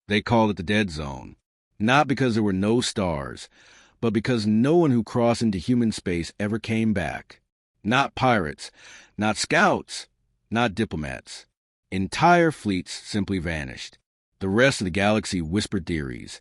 They called it the dead zone, not because there were no stars, but because no one who crossed into human space ever came back. Not pirates, not scouts, not diplomats. Entire fleets simply vanished. The rest of the galaxy whispered theories.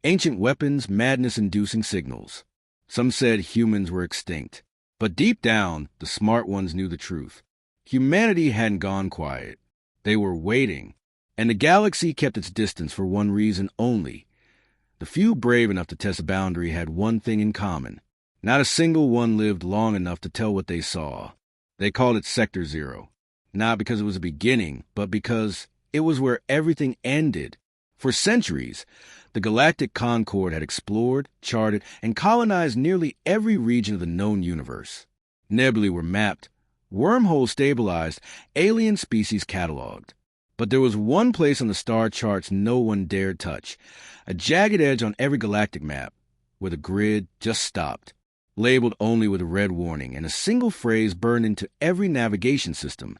Ancient weapons, madness-inducing signals. Some said humans were extinct. But deep down, the smart ones knew the truth. Humanity hadn't gone quiet. They were waiting. And the galaxy kept its distance for one reason only. The few brave enough to test the boundary had one thing in common. Not a single one lived long enough to tell what they saw. They called it Sector Zero. Not because it was a beginning, but because it was where everything ended. For centuries, the galactic Concord had explored, charted, and colonized nearly every region of the known universe. Nebulae were mapped, wormholes stabilized, alien species cataloged. But there was one place on the star charts no one dared touch, a jagged edge on every galactic map, where the grid just stopped, labeled only with a red warning, and a single phrase burned into every navigation system: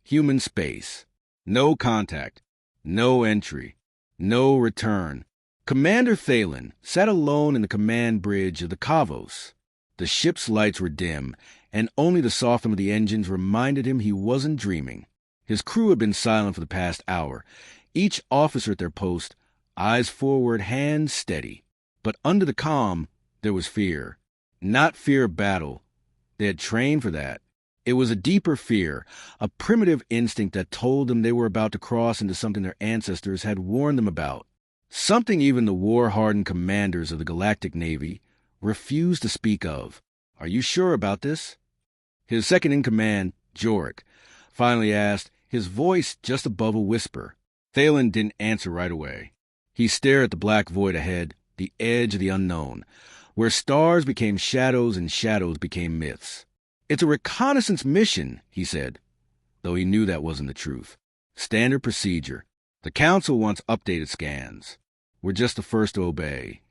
human space. No contact, no entry, no return. Commander Thalen sat alone in the command bridge of the Kavos. The ship's lights were dim, and only the soft hum of the engines reminded him he wasn't dreaming. His crew had been silent for the past hour, each officer at their post, eyes forward, hands steady. But under the calm, there was fear. Not fear of battle. They had trained for that. It was a deeper fear, a primitive instinct that told them they were about to cross into something their ancestors had warned them about. Something even the war-hardened commanders of the Galactic Navy refused to speak of. "Are you sure about this?" His second-in-command, Jorik, finally asked, his voice just above a whisper. Thalen didn't answer right away. He stared at the black void ahead, the edge of the unknown, where stars became shadows and shadows became myths. "It's a reconnaissance mission," he said, though he knew that wasn't the truth. "Standard procedure. The Council wants updated scans. We're just the first to obey."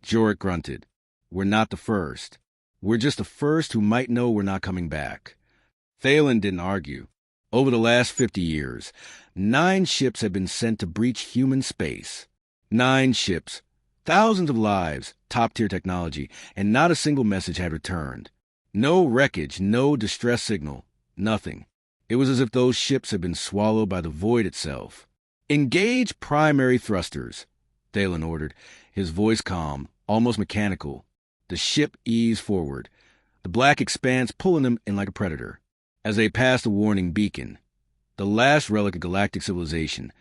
Jorik grunted. "We're not the first. We're just the first who might know we're not coming back." Thalen didn't argue. Over the last 50 years, 9 ships had been sent to breach human space. 9 ships, thousands of lives, top-tier technology, and not a single message had returned. No wreckage, no distress signal, nothing. It was as if those ships had been swallowed by the void itself. "Engage primary thrusters," Thalen ordered, his voice calm, almost mechanical. The ship eased forward, the black expanse pulling them in like a predator. As they passed the warning beacon, the last relic of galactic civilization,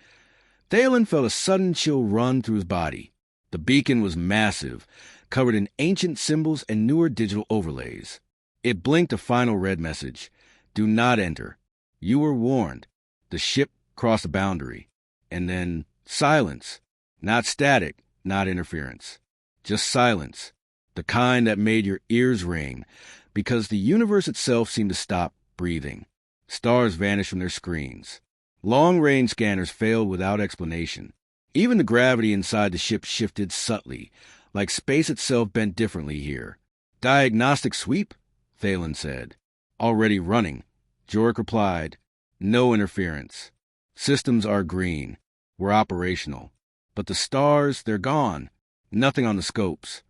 Thalen felt a sudden chill run through his body. The beacon was massive, covered in ancient symbols and newer digital overlays. It blinked a final red message: "Do not enter. You were warned." The ship crossed the boundary. And then silence. Not static, not interference. Just silence. The kind that made your ears ring, because the universe itself seemed to stop breathing. Stars vanished from their screens. Long-range scanners failed without explanation. Even the gravity inside the ship shifted subtly, like space itself bent differently here. "Diagnostic sweep?" Thalen said. "Already running." Jorik replied, "No interference. Systems are green. We're operational. But the stars, they're gone. Nothing on the scopes."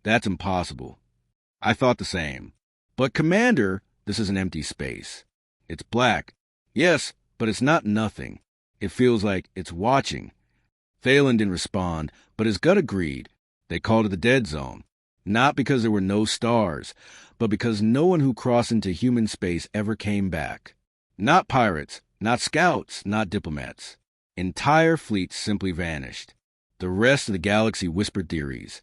"That's impossible." "I thought the same." "But, Commander, this is an empty space. It's black." "Yes, but it's not nothing. It feels like it's watching." Thalen didn't respond, but his gut agreed. They called it the dead zone. Not because there were no stars, but because no one who crossed into human space ever came back. Not pirates, not scouts, not diplomats. Entire fleets simply vanished. The rest of the galaxy whispered theories.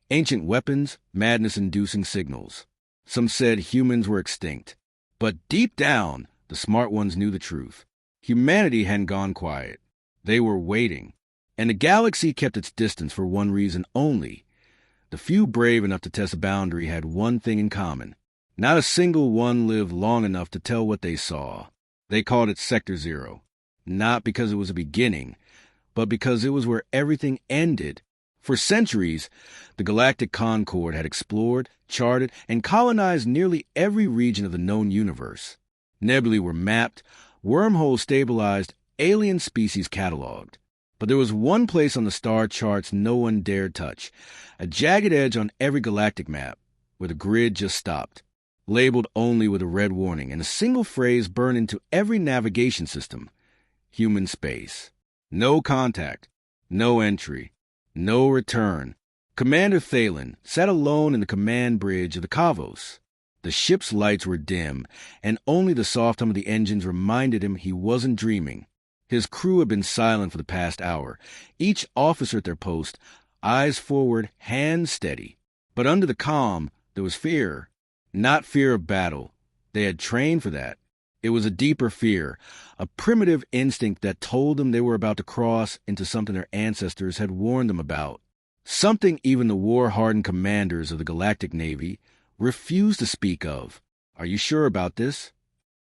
Ancient weapons, madness-inducing signals. Some said humans were extinct. But deep down, the smart ones knew the truth. Humanity hadn't gone quiet. They were waiting. And the galaxy kept its distance for one reason only. The few brave enough to test the boundary had one thing in common. Not a single one lived long enough to tell what they saw. They called it Sector Zero. Not because it was a beginning, but because it was where everything ended. For centuries, the galactic Concord had explored, charted, and colonized nearly every region of the known universe. Nebulae were mapped, wormholes stabilized, alien species cataloged. But there was one place on the star charts no one dared touch, a jagged edge on every galactic map, where the grid just stopped, labeled only with a red warning, and a single phrase burned into every navigation system: human space. No contact, no entry, no return. Commander Thalen sat alone in the command bridge of the Kavos. The ship's lights were dim, and only the soft hum of the engines reminded him he wasn't dreaming. His crew had been silent for the past hour, each officer at their post, eyes forward, hands steady. But under the calm, there was fear. Not fear of battle. They had trained for that. It was a deeper fear, a primitive instinct that told them they were about to cross into something their ancestors had warned them about. Something even the war-hardened commanders of the Galactic Navy refused to speak of. Are you sure about this?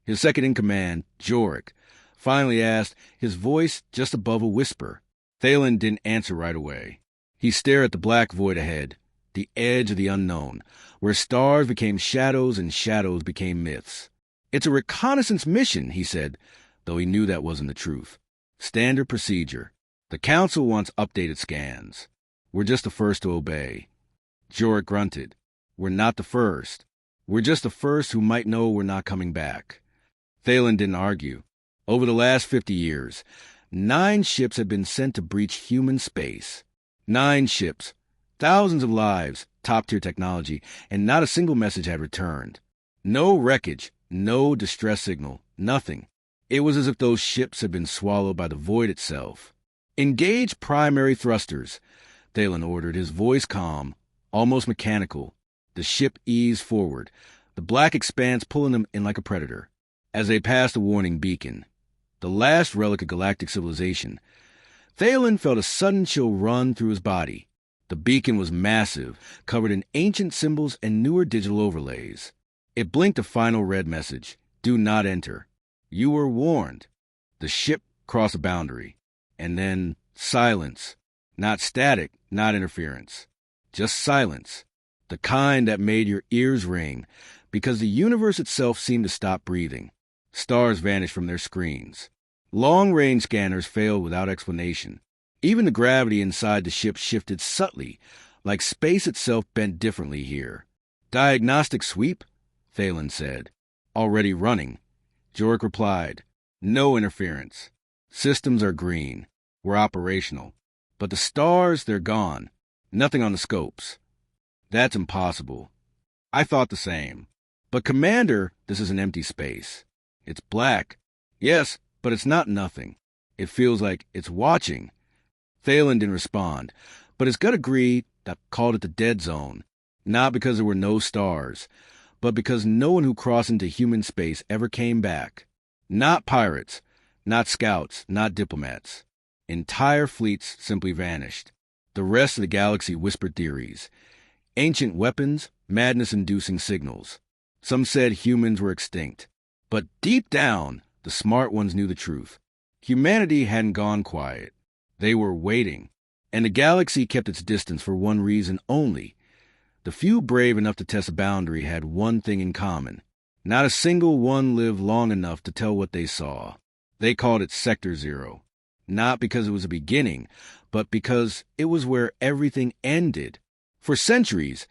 His second-in-command, Jorik, finally asked, his voice just above a whisper. Thalen didn't answer right away. He stared at the black void ahead, the edge of the unknown, where stars became shadows and shadows became myths. It's a reconnaissance mission, he said, though he knew that wasn't the truth. Standard procedure. The Council wants updated scans. We're just the first to obey. Jorik grunted. We're not the first. We're just the first who might know we're not coming back. Thalen didn't argue. Over the last 50 years, 9 ships had been sent to breach human space. 9 ships, thousands of lives, top-tier technology, and not a single message had returned. No wreckage, no distress signal, nothing. It was as if those ships had been swallowed by the void itself. Engage primary thrusters, Thalen ordered, his voice calm, almost mechanical. The ship eased forward, the black expanse pulling them in like a predator. As they passed the warning beacon, the last relic of galactic civilization, Thalen felt a sudden chill run through his body. The beacon was massive, covered in ancient symbols and newer digital overlays. It blinked a final red message: do not enter. You were warned. The ship crossed a boundary. And then silence. Not static, not interference. Just silence. The kind that made your ears ring, because the universe itself seemed to stop breathing. Stars vanished from their screens. Long-range scanners failed without explanation. Even the gravity inside the ship shifted subtly, like space itself bent differently here. Diagnostic sweep? Thalen said. Already running. Jorik replied. No interference. Systems are green. We're operational. But the stars, they're gone. Nothing on the scopes. That's impossible. I thought the same. But Commander, this is an empty space. It's black. Yes, but it's not nothing. It feels like it's watching. Thalen didn't respond, but his gut agreed that called it the dead zone. Not because there were no stars, but because no one who crossed into human space ever came back. Not pirates, not scouts, not diplomats. Entire fleets simply vanished. The rest of the galaxy whispered theories. Ancient weapons, madness-inducing signals. Some said humans were extinct. But deep down, the smart ones knew the truth. Humanity hadn't gone quiet. They were waiting. And the galaxy kept its distance for one reason only. The few brave enough to test a boundary had one thing in common. Not a single one lived long enough to tell what they saw. They called it Sector Zero. Not because it was a beginning, but because it was where everything ended. For centuries,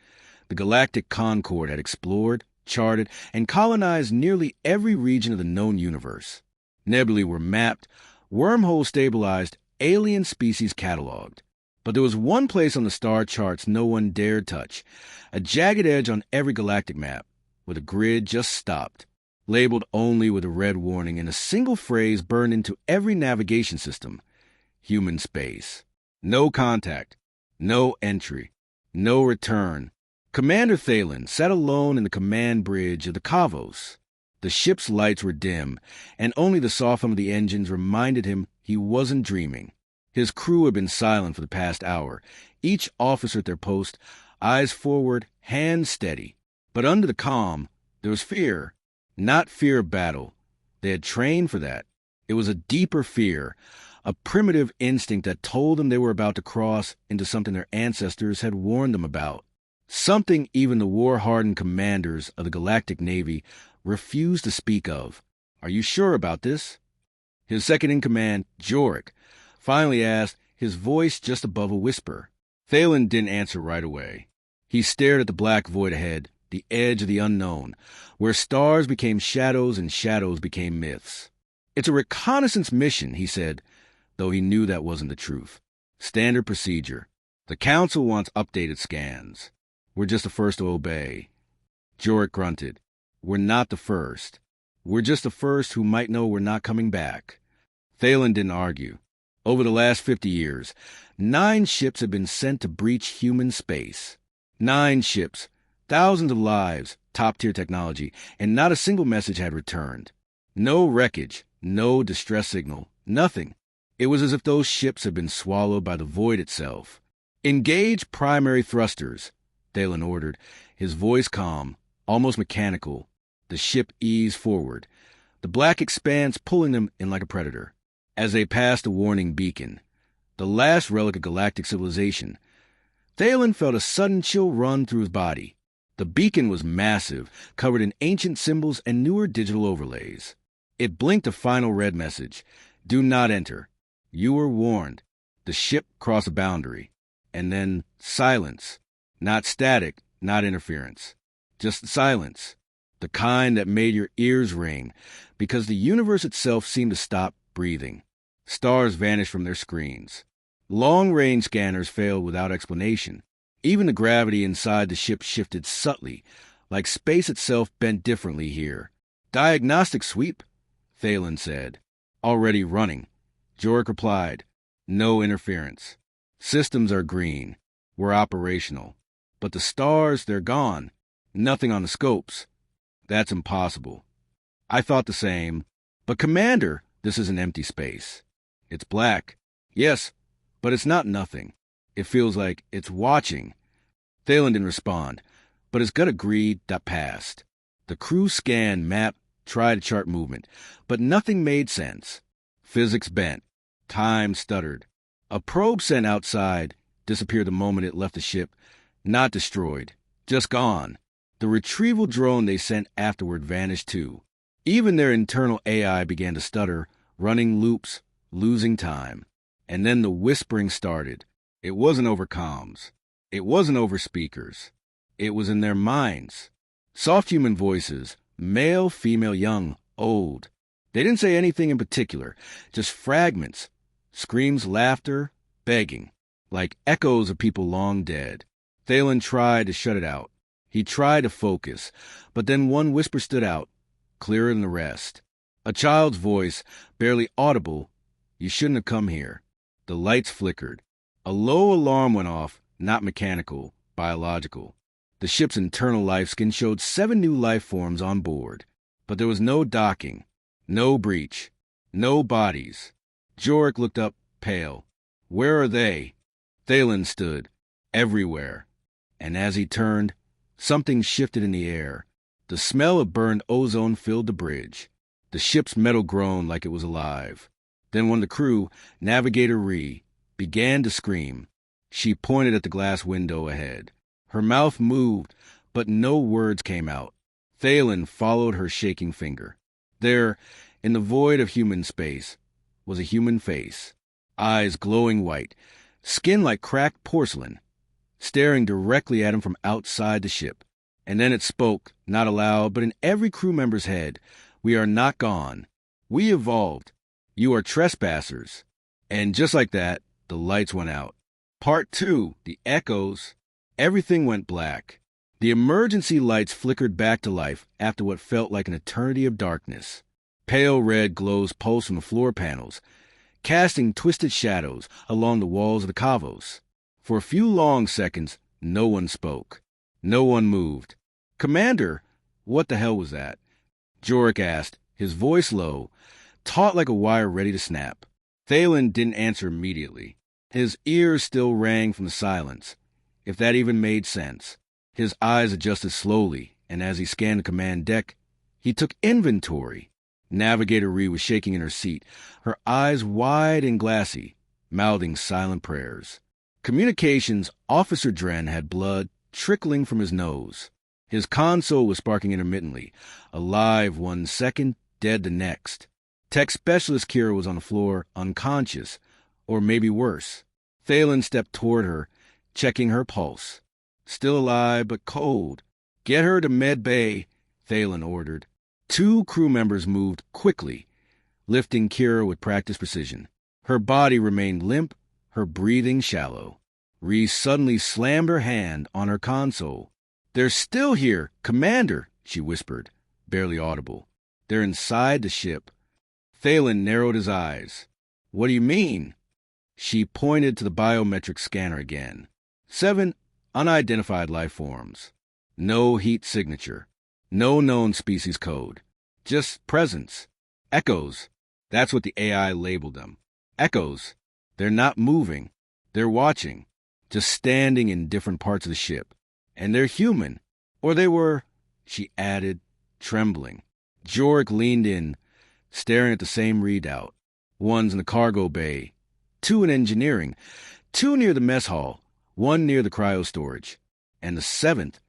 the Galactic Concord had explored, charted, and colonized nearly every region of the known universe. Nebulae were mapped, wormholes stabilized, alien species cataloged. But there was one place on the star charts no one dared touch, a jagged edge on every galactic map, where the grid just stopped, labeled only with a red warning and a single phrase burned into every navigation system: human space. No contact, no entry, no return. Commander Thalen sat alone in the command bridge of the Kavos. The ship's lights were dim, and only the soft hum of the engines reminded him he wasn't dreaming. His crew had been silent for the past hour, each officer at their post, eyes forward, hands steady. But under the calm, there was fear. Not fear of battle. They had trained for that. It was a deeper fear, a primitive instinct that told them they were about to cross into something their ancestors had warned them about. Something even the war-hardened commanders of the Galactic Navy refused to speak of. Are you sure about this? His second-in-command, Jorik, finally asked, his voice just above a whisper. Thalen didn't answer right away. He stared at the black void ahead, the edge of the unknown, where stars became shadows and shadows became myths. "It's a reconnaissance mission," he said, though he knew that wasn't the truth. "Standard procedure. The Council wants updated scans. We're just the first to obey." Jorek grunted. "We're not the first. We're just the first who might know we're not coming back." Thalen didn't argue. Over the last 50 years, 9 ships have been sent to breach human space. 9 ships, thousands of lives, top-tier technology, and not a single message had returned. No wreckage, no distress signal, nothing. It was as if those ships had been swallowed by the void itself. "Engage primary thrusters," Thalen ordered, his voice calm, almost mechanical. The ship eased forward, the black expanse pulling them in like a predator. As they passed a warning beacon, the last relic of galactic civilization, Thalen felt a sudden chill run through his body. The beacon was massive, covered in ancient symbols and newer digital overlays. It blinked a final red message: "Do not enter. You were warned." The ship crossed a boundary. And then silence. Not static, not interference. Just silence. The kind that made your ears ring, because the universe itself seemed to stop breathing. Stars vanished from their screens. Long-range scanners failed without explanation. Even the gravity inside the ship shifted subtly, like space itself bent differently here. "Diagnostic sweep," Thalen said. "Already running." Jorek replied, "No interference. Systems are green. We're operational. But the stars, they're gone. Nothing on the scopes. That's impossible." "I thought the same. But Commander, this is an empty space." "It's black." "Yes, but it's not nothing. It feels like it's watching." Thalen didn't respond, but his gut agreed that passed. The crew scanned, mapped, tried to chart movement, but nothing made sense. Physics bent. Time stuttered. A probe sent outside disappeared the moment it left the ship, not destroyed, just gone. The retrieval drone they sent afterward vanished too. Even their internal AI began to stutter, running loops, losing time. And then the whispering started. It wasn't over comms. It wasn't over speakers. It was in their minds. Soft human voices, male, female, young, old. They didn't say anything in particular, just fragments, screams, laughter, begging, like echoes of people long dead. Thalen tried to shut it out. He tried to focus, but then one whisper stood out, clearer than the rest. A child's voice, barely audible. "You shouldn't have come here." The lights flickered. A low alarm went off, not mechanical, biological. The ship's internal life skin showed 7 new life forms on board. But there was no docking, no breach, no bodies. Jorek looked up, pale. "Where are they?" Thalen stood. "Everywhere." And as he turned, something shifted in the air. The smell of burned ozone filled the bridge. The ship's metal groaned like it was alive. Then one of the crew, Navigator Ree, began to scream. She pointed at the glass window ahead. Her mouth moved, but no words came out. Thalen followed her shaking finger. There, in the void of human space, was a human face. Eyes glowing white, skin like cracked porcelain, staring directly at him from outside the ship. And then it spoke, not aloud, but in every crew member's head. "We are not gone. We evolved. You are trespassers." And just like that, the lights went out. Part 2, the echoes. Everything went black. The emergency lights flickered back to life after what felt like an eternity of darkness. Pale red glows pulsed from the floor panels, casting twisted shadows along the walls of the cavos. For a few long seconds, no one spoke. No one moved. "Commander, what the hell was that?" Jorek asked, his voice low, taut like a wire ready to snap. Thalen didn't answer immediately. His ears still rang from the silence, if that even made sense. His eyes adjusted slowly, and as he scanned the command deck, he took inventory. Navigator Ree was shaking in her seat, her eyes wide and glassy, mouthing silent prayers. Communications Officer Dren had blood trickling from his nose. His console was sparking intermittently, alive 1 second, dead the next. Tech Specialist Kira was on the floor, unconscious, Or maybe worse. Thalen stepped toward her, checking her pulse. Still alive, but cold. Get her to Med Bay, Thalen ordered. 2 crew members moved quickly, lifting Kira with practiced precision. Her body remained limp, her breathing shallow. Reese suddenly slammed her hand on her console. "They're still here, Commander," she whispered, barely audible. "They're inside the ship." Thalen narrowed his eyes. "What do you mean?" She pointed to the biometric scanner again. 7 unidentified life forms. No heat signature. No known species code. Just presence. Echoes. That's what the AI labeled them. Echoes. They're not moving. They're watching. Just standing in different parts of the ship. And they're human. Or they were, she added, trembling. Jorek leaned in, staring at the same readout. 1's in the cargo bay, 2 in engineering, 2 near the mess hall, 1 near the cryo storage. And the 7th?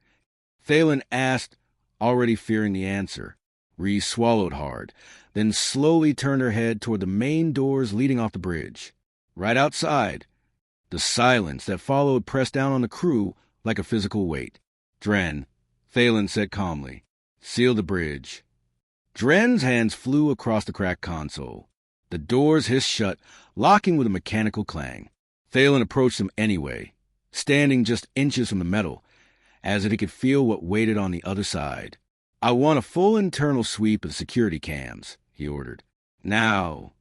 Thalen asked, already fearing the answer. Reese swallowed hard, then slowly turned her head toward the main doors leading off the bridge. Right outside, the silence that followed pressed down on the crew like a physical weight. "Dren," Thalen said calmly, "seal the bridge." Dren's hands flew across the cracked console. The doors hissed shut, locking with a mechanical clang. Thalen approached them anyway, standing just inches from the metal, as if he could feel what waited on the other side. "I want a full internal sweep of the security cams," he ordered. "Now."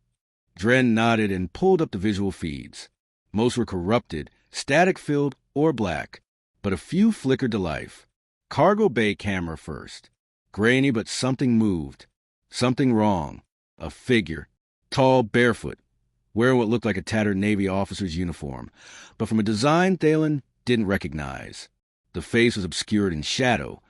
Dren nodded and pulled up the visual feeds. Most were corrupted, static-filled, or black, but a few flickered to life. Cargo bay camera first. Grainy, but something moved. Something wrong. A figure. Tall, barefoot, wearing what looked like a tattered Navy officer's uniform, but from a design Thalen didn't recognize. The face was obscured in shadow,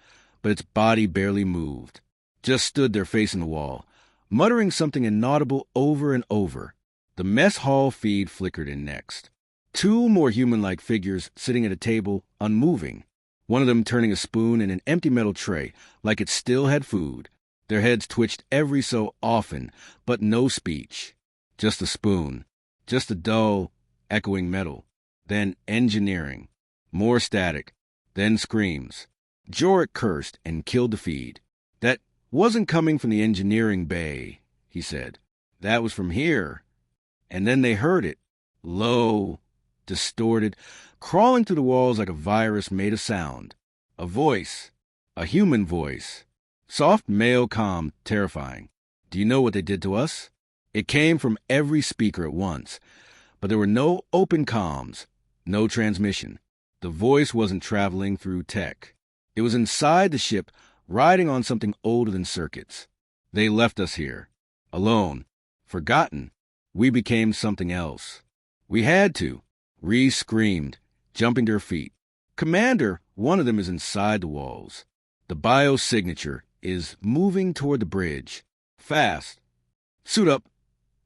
but its body barely moved. Just stood there facing the wall, muttering something inaudible over and over. The mess hall feed flickered in next. 2 more human-like figures sitting at a table, unmoving. One of them turning a spoon in an empty metal tray, like it still had food. Their heads twitched every so often, but no speech. Just a spoon. Just a dull, echoing metal. Then engineering. More static. Then screams. Jorek cursed and killed the feed. "That wasn't coming from the engineering bay," he said. "That was from here." And then they heard it. Low, distorted, crawling through the walls like a virus made a sound. A voice. A human voice. Soft male calm, terrifying. "Do you know what they did to us?" It came from every speaker at once, but there were no open comms, no transmission. The voice wasn't traveling through tech. It was inside the ship, riding on something older than circuits. "They left us here. Alone. Forgotten. We became something else. We had to." Reese screamed, jumping to her feet. "Commander, one of them is inside the walls. The biosignature is moving toward the bridge. Fast. Suit up,"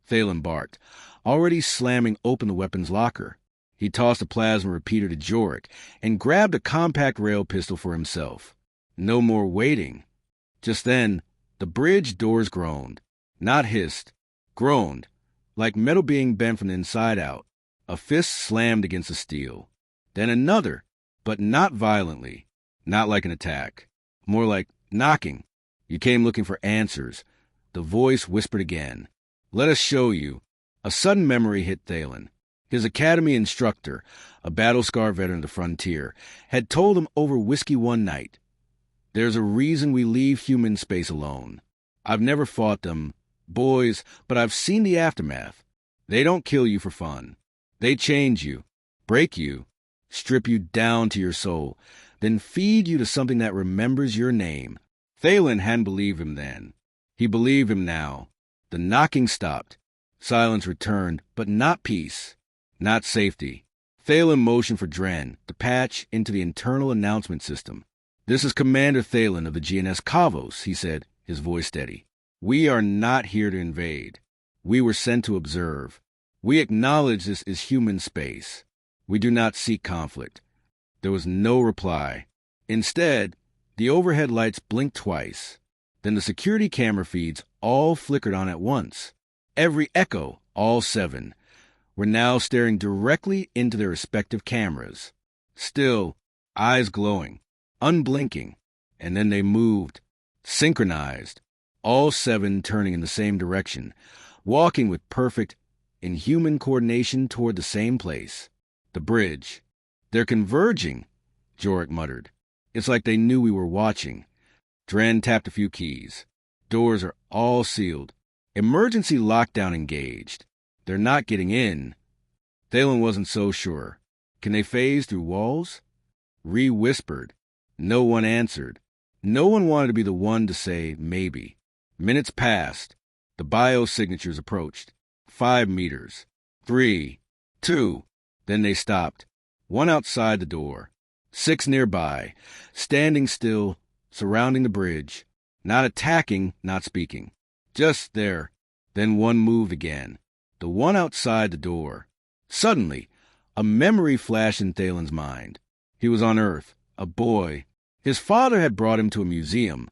Thalen barked, already slamming open the weapons locker. He tossed a plasma repeater to Jorek and grabbed a compact rail pistol for himself. No more waiting. Just then, the bridge doors groaned. Not hissed. Groaned, like metal being bent from the inside out. A fist slammed against the steel. Then another, but not violently. Not like an attack. More like knocking. "You came looking for answers." The voice whispered again. "Let us show you." A sudden memory hit Thalen. His academy instructor, a battle-scarred veteran of the frontier, had told him over whiskey one night, "There's a reason we leave human space alone. I've never fought them, boys, but I've seen the aftermath. They don't kill you for fun. They change you, break you, strip you down to your soul, then feed you to something that remembers your name." Thalen hadn't believed him then. He believed him now. The knocking stopped. Silence returned, but not peace. Not safety. Thalen motioned for Dren to patch into the internal announcement system. "This is Commander Thalen of the GNS Kavos," he said, his voice steady. "We are not here to invade. We were sent to observe. We acknowledge this is human space. We do not seek conflict." There was no reply. Instead, the overhead lights blinked twice. Then the security camera feeds all flickered on at once. Every echo, all 7, were now staring directly into their respective cameras. Still, eyes glowing, unblinking, and then they moved, synchronized, all 7 turning in the same direction, walking with perfect, inhuman coordination toward the same place, the bridge. "They're converging," Jorek muttered. "It's like they knew we were watching." Dren tapped a few keys. "Doors are all sealed. Emergency lockdown engaged. They're not getting in." Thalen wasn't so sure. "Can they phase through walls?" Ree whispered. No one answered. No one wanted to be the one to say maybe. Minutes passed. The biosignatures approached. 5 meters. 3. 2. Then they stopped. 1 outside the door. 6 nearby, standing still, surrounding the bridge. Not attacking, not speaking. Just there. Then 1 moved again. The one outside the door. Suddenly, a memory flashed in Thalen's mind. He was on Earth, a boy. His father had brought him to a museum,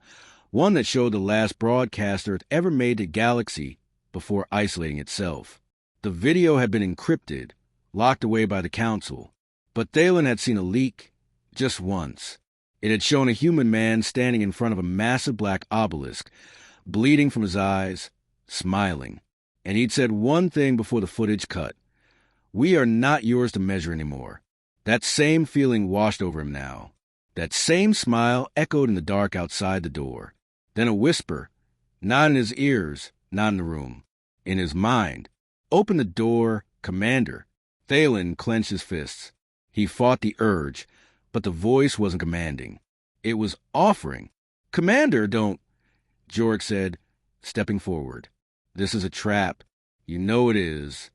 one that showed the last broadcast Earth ever made to galaxy before isolating itself. The video had been encrypted, locked away by the Council, but Thalen had seen a leak just once. It had shown a human man standing in front of a massive black obelisk, bleeding from his eyes, smiling. And he'd said one thing before the footage cut. "We are not yours to measure anymore." That same feeling washed over him now. That same smile echoed in the dark outside the door. Then a whisper, not in his ears, not in the room, in his mind. "Open the door, Commander." Thalen clenched his fists. He fought the urge, but the voice wasn't commanding. It was offering. "Commander, don't," Jorek said, stepping forward. "This is a trap. You know it is."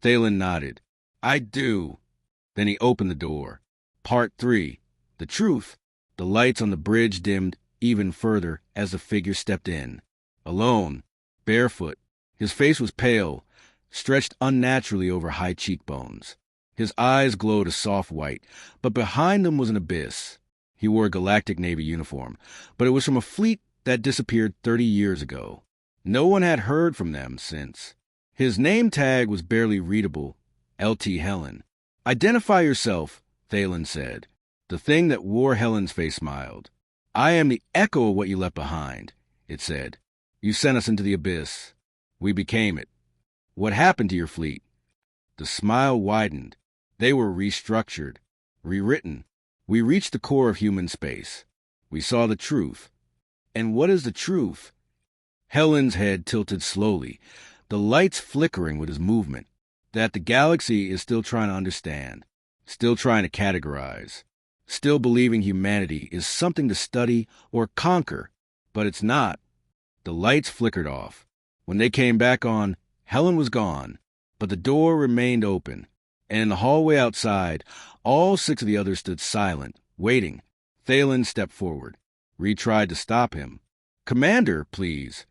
Thalen nodded. "I do." Then he opened the door. Part 3. The truth. The lights on the bridge dimmed even further as the figure stepped in. Alone, barefoot. His face was pale, stretched unnaturally over high cheekbones. His eyes glowed a soft white, but behind them was an abyss. He wore a Galactic Navy uniform, but it was from a fleet that disappeared 30 years ago. No one had heard from them since. His name tag was barely readable, L.T. Helen. "Identify yourself," Thalen said. The thing that wore Helen's face smiled. "I am the echo of what you left behind," it said. "You sent us into the abyss. We became it. What happened to your fleet?" The smile widened. They were restructured, rewritten. "We reached the core of human space. We saw the truth." "And what is the truth?" Helen's head tilted slowly, the lights flickering with his movement. "That the galaxy is still trying to understand, still trying to categorize, still believing humanity is something to study or conquer, but it's not." The lights flickered off. When they came back on, Helen was gone, but the door remained open, and in the hallway outside, all 6 of the others stood silent, waiting. Thalen stepped forward. Ree tried to stop him. "Commander, please."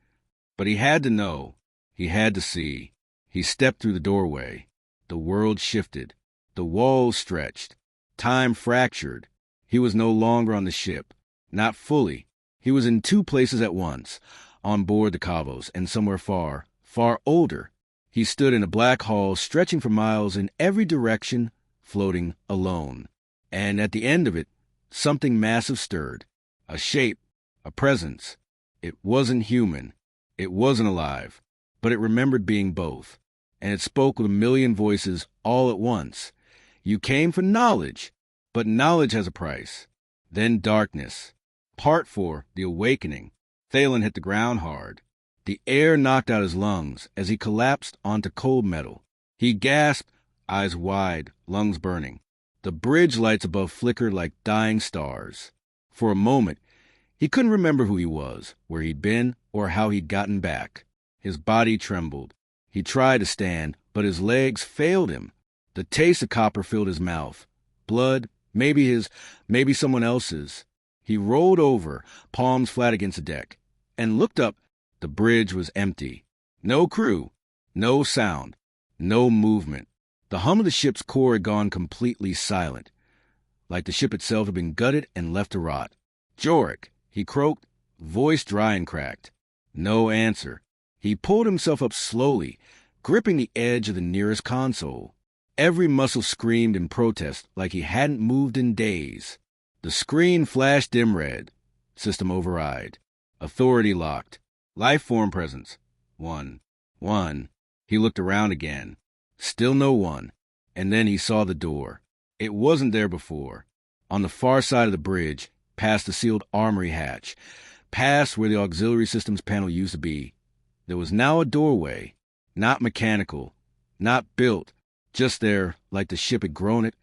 But he had to know. He had to see. He stepped through the doorway. The world shifted. The walls stretched. Time fractured. He was no longer on the ship. Not fully. He was in 2 places at once, on board the Kavos and somewhere far, far older. He stood in a black hall stretching for miles in every direction, floating alone. And at the end of it, something massive stirred. A shape, a presence. It wasn't human. It wasn't alive. But it remembered being both. And it spoke with a million voices all at once. "You came for knowledge, but knowledge has a price." Then darkness. Part 4, the awakening. Thalen hit the ground hard. The air knocked out his lungs as he collapsed onto cold metal. He gasped, eyes wide, lungs burning. The bridge lights above flickered like dying stars. For a moment, he couldn't remember who he was, where he'd been, or how he'd gotten back. His body trembled. He tried to stand, but his legs failed him. The taste of copper filled his mouth. Blood, maybe his, maybe someone else's. He rolled over, palms flat against the deck, and looked up. The bridge was empty. No crew, no sound, no movement. The hum of the ship's core had gone completely silent, like the ship itself had been gutted and left to rot. "Jorek," he croaked, voice dry and cracked. No answer. He pulled himself up slowly, gripping the edge of the nearest console. Every muscle screamed in protest like he hadn't moved in days. The screen flashed dim red. System override. Authority locked. Life form presence. 1. 1. He looked around again. Still no one. And then he saw the door. It wasn't there before. On the far side of the bridge, past the sealed armory hatch, past where the auxiliary systems panel used to be, there was now a doorway. Not mechanical. Not built. Just there, like the ship had grown it,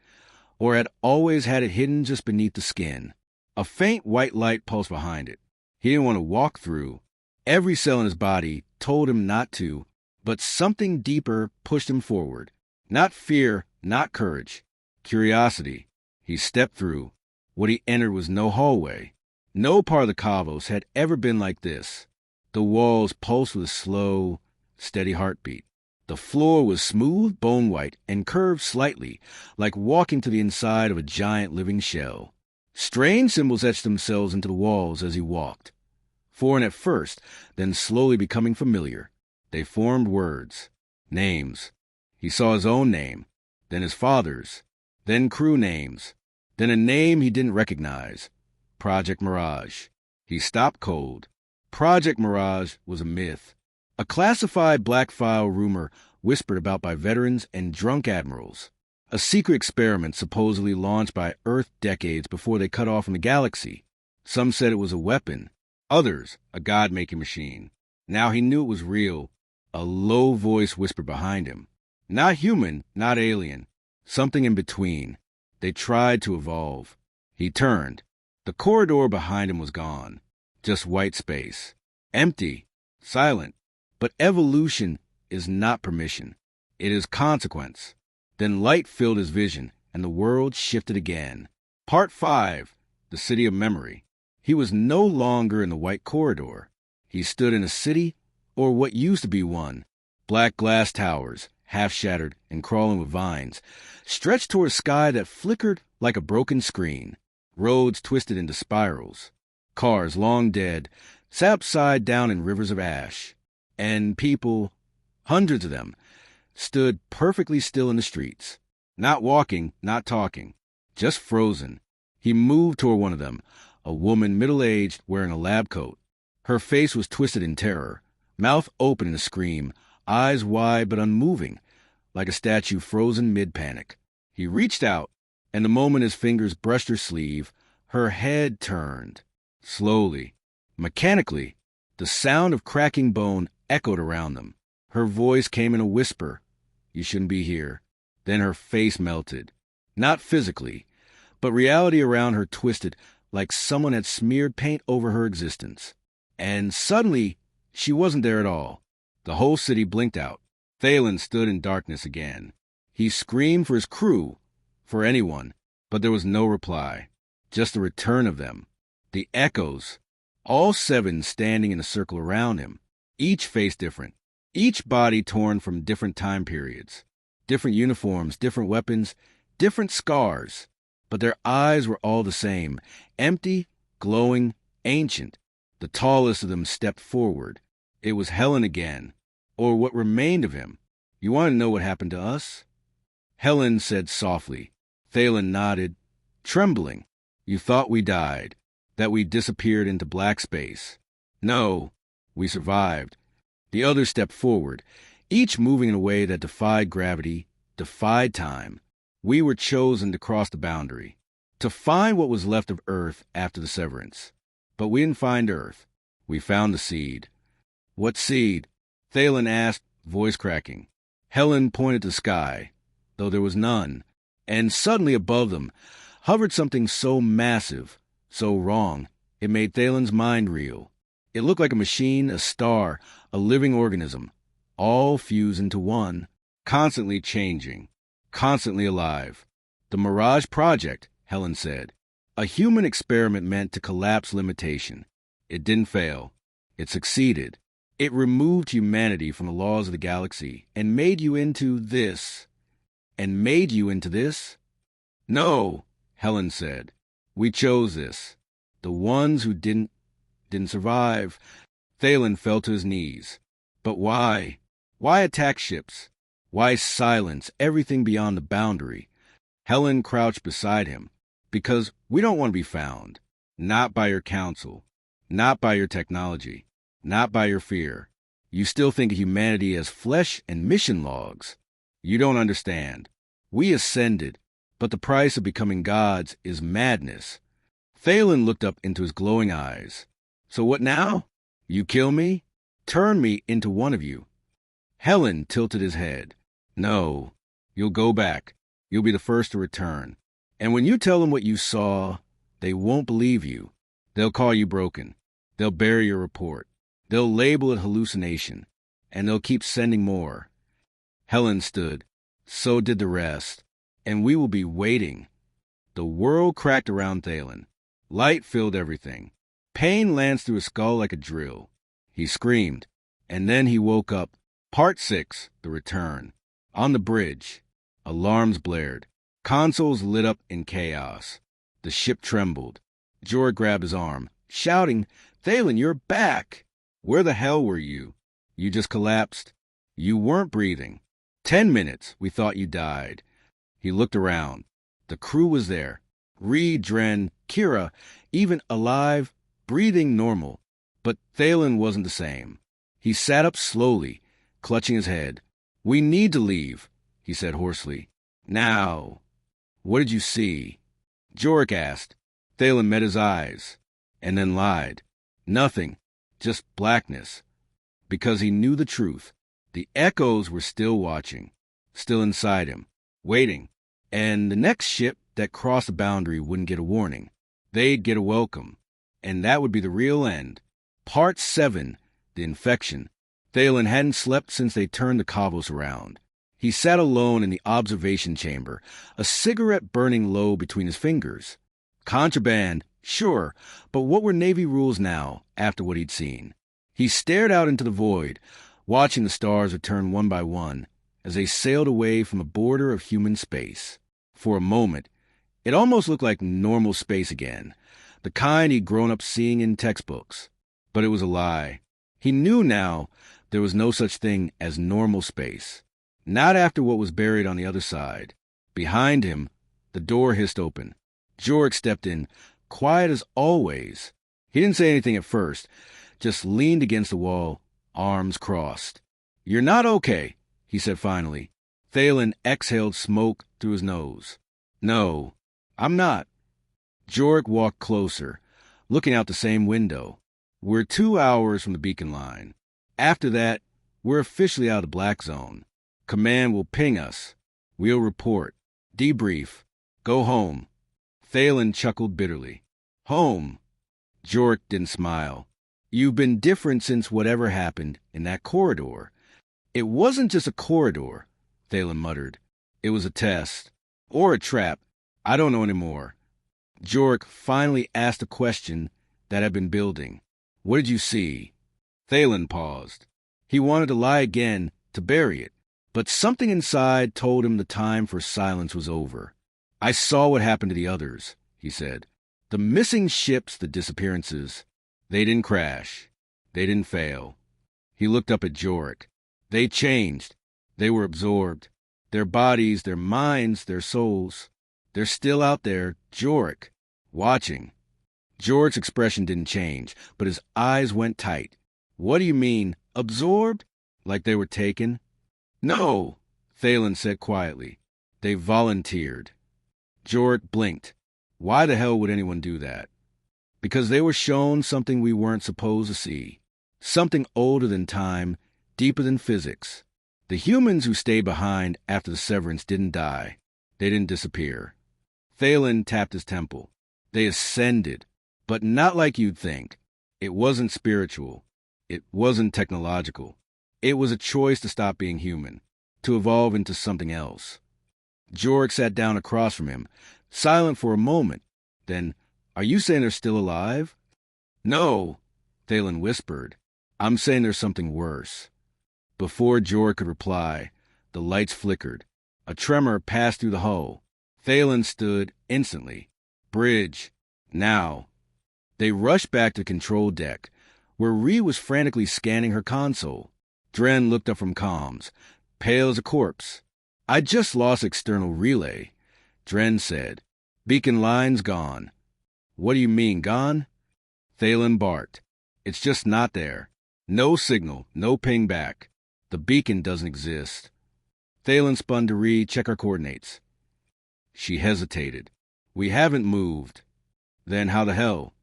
or had always had it hidden just beneath the skin. A faint white light pulsed behind it. He didn't want to walk through. Every cell in his body told him not to, but something deeper pushed him forward. Not fear, not courage. Curiosity. He stepped through. What he entered was no hallway. No part of the Cavos had ever been like this. The walls pulsed with a slow, steady heartbeat. The floor was smooth, bone-white, and curved slightly, like walking to the inside of a giant living shell. Strange symbols etched themselves into the walls as he walked. Foreign at first, then slowly becoming familiar. They formed words. Names. He saw his own name, then his father's, then crew names, then a name he didn't recognize. Project Mirage. He stopped cold. Project Mirage was a myth. A classified black file rumor whispered about by veterans and drunk admirals. A secret experiment supposedly launched by Earth decades before they cut off from the galaxy. Some said it was a weapon. Others, a god-making machine. Now he knew it was real. A low voice whispered behind him. Not human, not alien. Something in between. They tried to evolve. He turned. The corridor behind him was gone. Just white space. Empty. Silent. But evolution is not permission. It is consequence. Then light filled his vision, and the world shifted again. Part 5. The City of Memory. He was no longer in the white corridor. He stood in a city, or what used to be one. Black glass towers, half-shattered and crawling with vines, stretched toward a sky that flickered like a broken screen. Roads twisted into spirals. Cars, long dead, sat upside down in rivers of ash. And people, hundreds of them, stood perfectly still in the streets. Not walking, not talking, just frozen. He moved toward one of them, a woman middle-aged wearing a lab coat. Her face was twisted in terror, mouth open in a scream, eyes wide but unmoving, like a statue frozen mid-panic. He reached out, and the moment his fingers brushed her sleeve, her head turned. Slowly, mechanically, the sound of cracking bone echoed around them. Her voice came in a whisper. You shouldn't be here. Then her face melted. Not physically, but reality around her twisted like someone had smeared paint over her existence. And suddenly, she wasn't there at all. The whole city blinked out. Thalen stood in darkness again. He screamed for his crew, for anyone, but there was no reply. Just the return of them. The echoes. All 7 standing in a circle around him. Each face different. Each body torn from different time periods. Different uniforms, different weapons, different scars. But their eyes were all the same. Empty, glowing, ancient. The tallest of them stepped forward. It was Helen again. Or what remained of him. You want to know what happened to us? Helen said softly. Thalen nodded, trembling. You thought we died. That we disappeared into black space. No, we survived. The others stepped forward, each moving in a way that defied gravity, defied time. We were chosen to cross the boundary, to find what was left of Earth after the severance. But we didn't find Earth. We found the seed. What seed? Thalen asked, voice cracking. Helen pointed to the sky, though there was none. And suddenly above them hovered something so massive, so wrong, it made Thalen's mind reel. It looked like a machine, a star, a living organism, all fused into one, constantly changing, constantly alive. The Mirage Project, Helen said. A human experiment meant to collapse limitation. It didn't fail. It succeeded. It removed humanity from the laws of the galaxy and made you into this. And made you into this? No, Helen said. We chose this. The ones who didn't survive. Thalen fell to his knees. But why? Why attack ships? Why silence everything beyond the boundary? Helen crouched beside him. Because we don't want to be found. Not by your counsel. Not by your technology. Not by your fear. You still think of humanity as flesh and mission logs. You don't understand. We ascended, but the price of becoming gods is madness. Thalen looked up into his glowing eyes. So what now? You kill me? Turn me into one of you. Helen tilted his head. No, you'll go back. You'll be the first to return. And when you tell them what you saw, they won't believe you. They'll call you broken. They'll bury your report. They'll label it hallucination. And they'll keep sending more. Helen stood. So did the rest. And we will be waiting. The world cracked around Thalen. Light filled everything. Pain lanced through his skull like a drill. He screamed. And then he woke up. Part 6, The Return. On the bridge. Alarms blared. Consoles lit up in chaos. The ship trembled. Jorah grabbed his arm, shouting, Thalen, you're back! Where the hell were you? You just collapsed. You weren't breathing. 10 minutes, we thought you died. He looked around. The crew was there. Reed, Dren, Kira, even alive, breathing normal. But Thalen wasn't the same. He sat up slowly, clutching his head. We need to leave, he said hoarsely. Now. What did you see? Jorah asked. Thalen met his eyes, and then lied. Nothing, just blackness. Because he knew the truth. The echoes were still watching, still inside him, waiting. And the next ship that crossed the boundary wouldn't get a warning. They'd get a welcome. And that would be the real end. Part 7, The Infection. Thalen hadn't slept since they turned the Kavos around. He sat alone in the observation chamber, a cigarette burning low between his fingers. Contraband, sure, but what were Navy rules now, after what he'd seen? He stared out into the void, watching the stars return one by one, as they sailed away from the border of human space. For a moment, it almost looked like normal space again, the kind he'd grown up seeing in textbooks. But it was a lie. He knew now there was no such thing as normal space. Not after what was buried on the other side. Behind him, the door hissed open. Jorah stepped in, quiet as always. He didn't say anything at first, just leaned against the wall, arms crossed. You're not okay, he said finally. Thalen exhaled smoke through his nose. No, I'm not. Jorah walked closer, looking out the same window. We're 2 hours from the beacon line. After that, we're officially out of the black zone. Command will ping us. We'll report. Debrief. Go home. Thalen chuckled bitterly. Home. Jorah didn't smile. You've been different since whatever happened in that corridor. It wasn't just a corridor, Thalen muttered. It was a test. Or a trap. I don't know anymore. Jorah finally asked a question that had been building. What did you see? Thalen paused. He wanted to lie again, to bury it. But something inside told him the time for silence was over. I saw what happened to the others, he said. The missing ships, the disappearances. They didn't crash. They didn't fail. He looked up at Jorah. They changed. They were absorbed. Their bodies, their minds, their souls. They're still out there, Jorah, watching. Jorah's expression didn't change, but his eyes went tight. What do you mean, absorbed? Like they were taken? No, Thalen said quietly. They volunteered. Jorah blinked. Why the hell would anyone do that? Because they were shown something we weren't supposed to see. Something older than time, deeper than physics. The humans who stayed behind after the severance didn't die. They didn't disappear. Thalen tapped his temple. They ascended, but not like you'd think. It wasn't spiritual. It wasn't technological. It was a choice to stop being human, to evolve into something else. Jorah sat down across from him, silent for a moment. Then, are you saying they're still alive? No, Thalen whispered. I'm saying there's something worse. Before Jorah could reply, the lights flickered. A tremor passed through the hull. Thalen stood instantly. Bridge. Now. They rushed back to control deck, where Ree was frantically scanning her console. Dren looked up from comms, pale as a corpse. "I just lost external relay," Dren said. "Beacon line's gone." "What do you mean, gone?" Thalen barked. "It's just not there. No signal, no ping back. The beacon doesn't exist." Thalen spun to check our coordinates. She hesitated. "We haven't moved." "Then how the hell?"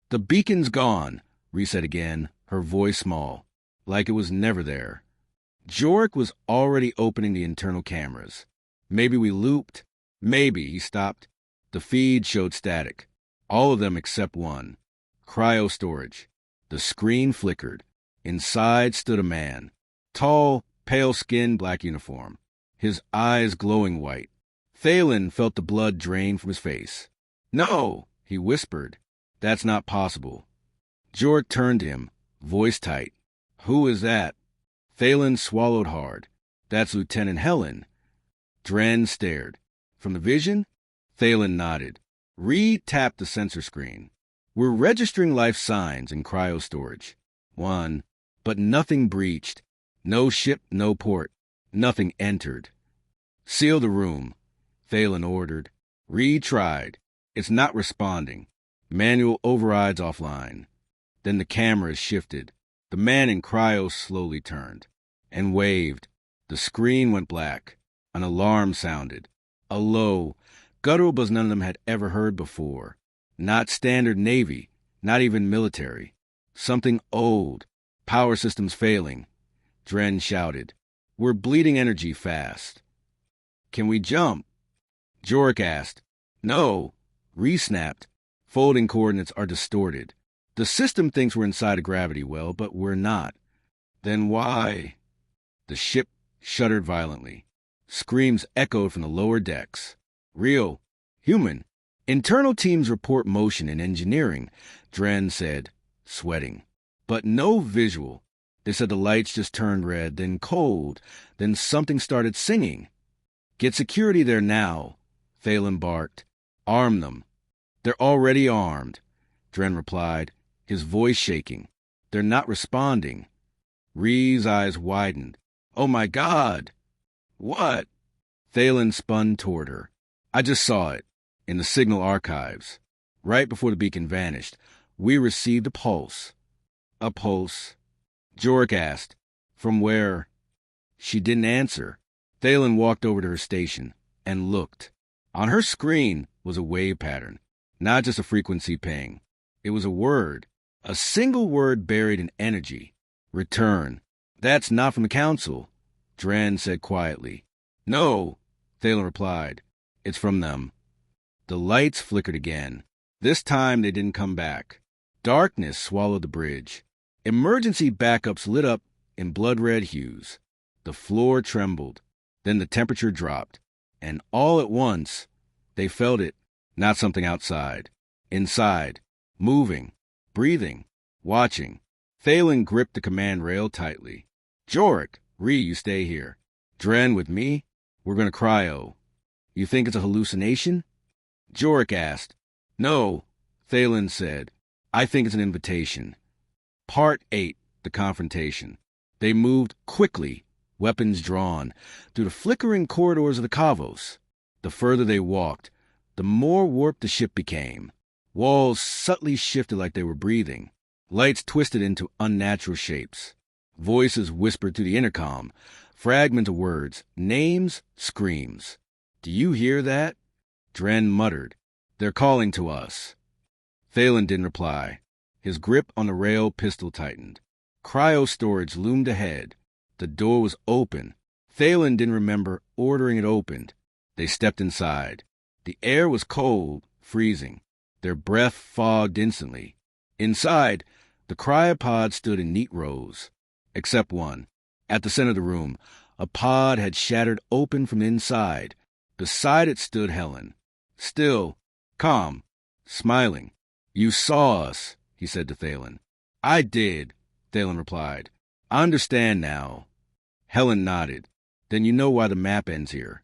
"The beacon's gone," Ree said again, her voice small, like it was never there. Jorik was already opening the internal cameras. "Maybe we looped." "Maybe," he stopped. The feed showed static. All of them except one. Cryo storage. The screen flickered. Inside stood a man. Tall, pale skin, black uniform. His eyes glowing white. Thalen felt the blood drain from his face. "No," he whispered. "That's not possible." Jorik turned to him, voice tight. "Who is that?" Thalen swallowed hard. "That's Lieutenant Helen." Dren stared. "From the vision?" Thalen nodded. Reed tapped the sensor screen. "We're registering life signs in cryo storage. 1. But nothing breached. No ship, no port. Nothing entered." "Seal the room," Thalen ordered. Reed tried. "It's not responding. Manual overrides offline." Then the cameras shifted. The man in cryo slowly turned and waved. The screen went black. An alarm sounded. A low, guttural buzz none of them had ever heard before. Not standard Navy, not even military. Something old. Power systems failing. Dren shouted. "We're bleeding energy fast." "Can we jump?" Jorik asked. "No." Ree snapped. "Folding coordinates are distorted. The system thinks we're inside a gravity well, but we're not." "Then why?" The ship shuddered violently. Screams echoed from the lower decks. "Real. Human. Internal teams report motion in engineering," Dren said, sweating. "But no visual. They said the lights just turned red, then cold, then something started singing." "Get security there now," Thalen barked. "Arm them." "They're already armed," Dren replied, his voice shaking. "They're not responding." Ree's eyes widened. "Oh my God!" "What?" Thalen spun toward her. "I just saw it. In the signal archives. Right before the beacon vanished, we received a pulse." "A pulse?" Jorik asked. "From where?" She didn't answer. Thalen walked over to her station and looked. On her screen was a wave pattern, not just a frequency ping. It was a word, a single word buried in energy. "Return." "That's not from the Council," Dren said quietly. "No," Thalen replied. "It's from them." The lights flickered again. This time they didn't come back. Darkness swallowed the bridge. Emergency backups lit up in blood-red hues. The floor trembled. Then the temperature dropped. And all at once, they felt it, not something outside. Inside, moving, breathing, watching. Thalen gripped the command rail tightly. "Jorik, Ree, you stay here. Dren with me? We're going to cryo." "You think it's a hallucination?" Jorik asked. "No," Thalen said. "I think it's an invitation." Part 8, the confrontation. They moved quickly, weapons drawn, through the flickering corridors of the Kavos. The further they walked, the more warped the ship became. Walls subtly shifted like they were breathing. Lights twisted into unnatural shapes. Voices whispered through the intercom, fragments of words, names, screams. "Do you hear that?" Dren muttered. "They're calling to us." Thalen didn't reply. His grip on the rail pistol tightened. Cryo storage loomed ahead. The door was open. Thalen didn't remember ordering it opened. They stepped inside. The air was cold, freezing. Their breath fogged instantly. Inside, the cryopods stood in neat rows. Except one. At the center of the room, a pod had shattered open from inside. Beside it stood Helen. Still, calm, smiling. "You saw us," he said to Thalen. "I did," Thalen replied. "I understand now." Helen nodded. "Then you know why the map ends here."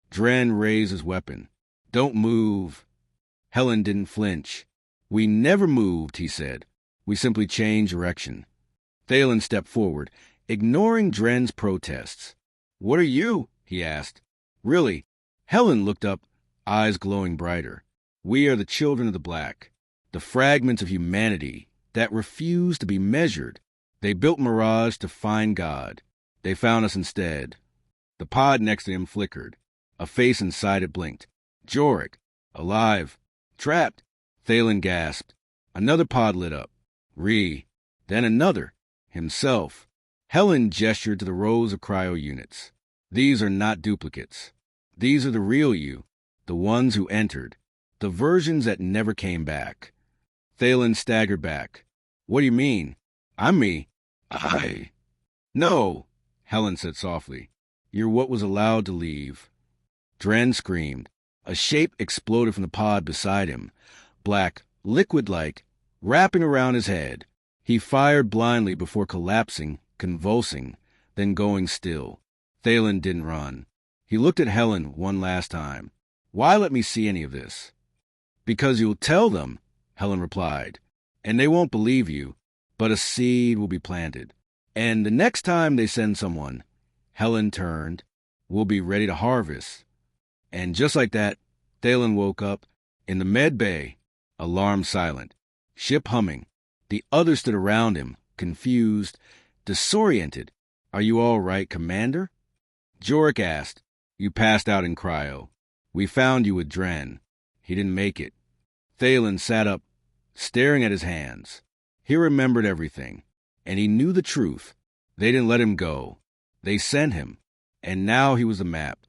Dren raised his weapon. "Don't move." Helen didn't flinch. "We never moved," he said. "We simply changed direction." Thalen stepped forward, ignoring Dren's protests. "What are you?" he asked. "Really?" Helen looked up, eyes glowing brighter. "We are the children of the Black, the fragments of humanity that refuse to be measured. They built Mirage to find God. They found us instead." The pod next to him flickered. A face inside it blinked. "Jorik. Alive. Trapped." Thalen gasped. Another pod lit up. Then another. Himself. Helen gestured to the rows of cryo units. "These are not duplicates. These are the real you, the ones who entered, the versions that never came back." Thalen staggered back. "What do you mean? I'm me." "No," Helen said softly. "You're what was allowed to leave." Dren screamed. A shape exploded from the pod beside him, black, liquid-like, wrapping around his head. He fired blindly before collapsing, convulsing, then going still. Thalen didn't run. He looked at Helen one last time. "Why let me see any of this?" "Because you'll tell them," Helen replied. "And they won't believe you, but a seed will be planted. And the next time they send someone," Helen turned, "we'll be ready to harvest." And just like that, Thalen woke up in the med bay, alarm silent, ship humming. The others stood around him, confused, disoriented. "Are you all right, Commander?" Jorik asked. "You passed out in cryo. We found you with Dren. He didn't make it." Thalen sat up, staring at his hands. He remembered everything, and he knew the truth. They didn't let him go. They sent him, and now he was the map.